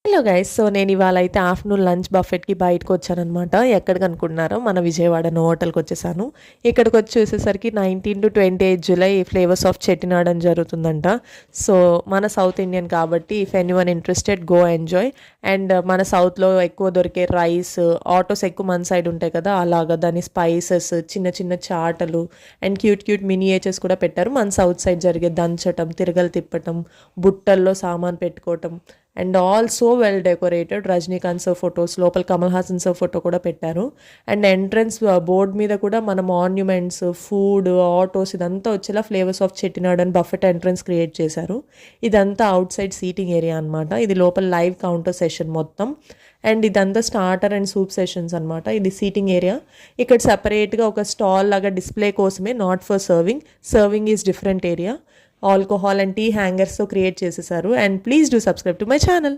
Hello guys. So నేను ఇవాళ అయితే ఆఫ్టర్నూన్ లంచ్ బఫెట్కి బయటకు వచ్చానమాట. ఎక్కడికి అనుకుంటున్నారో, మన విజయవాడను హోటల్కి వచ్చేసాను. ఇక్కడికి వచ్చి చూసేసరికి 19 to 28 July flavours of Chettinad అని జరుగుతుందంట. సో మన సౌత్ ఇండియన్ కాబట్టి if anyone interested go enjoy. And మన సౌత్లో ఎక్కువ దొరికే రైస్, ఆటోస్ ఎక్కువ మన సైడ్ ఉంటాయి కదా, అలాగా దాని స్పైసెస్, చిన్న చిన్న చాటలు అండ్ క్యూట్ క్యూట్ మినియేచర్స్ కూడా పెట్టారు. మన సౌత్ సైడ్ జరిగే దంచటం, తిరగలు తిప్పటం, బుట్టల్లో సామాన్ పెట్టుకోవటం and all so well decorated. Rajinikanth sir photos, లోపల కమల్ హాసన్ సార్ ఫోటో కూడా పెట్టారు. అండ్ ఎంట్రన్స్ బోర్డ్ మీద కూడా మన మాన్యుమెంట్స్, ఫుడ్, ఆటోస్ ఇదంతా వచ్చేలా ఫ్లేవర్స్ ఆఫ్ చెట్టినాడ్ అని బఫెట్ ఎంట్రన్స్ క్రియేట్ చేశారు. ఇదంతా అవుట్ సైడ్ సీటింగ్ ఏరియా అనమాట. ఇది లోపల లైవ్ కౌంటర్ సెషన్ మొత్తం. అండ్ ఇదంతా స్టార్టర్ అండ్ సూప్ సెషన్స్ అనమాట. ఇది సీటింగ్ ఏరియా. ఇక్కడ సపరేట్గా ఒక స్టాల్ లాగా డిస్ప్లే కోసమే, not for serving. Serving is different area. Alcohol and tea హ్యాంగర్స్తో క్రియేట్ చేసేసారు. And please do subscribe to my channel.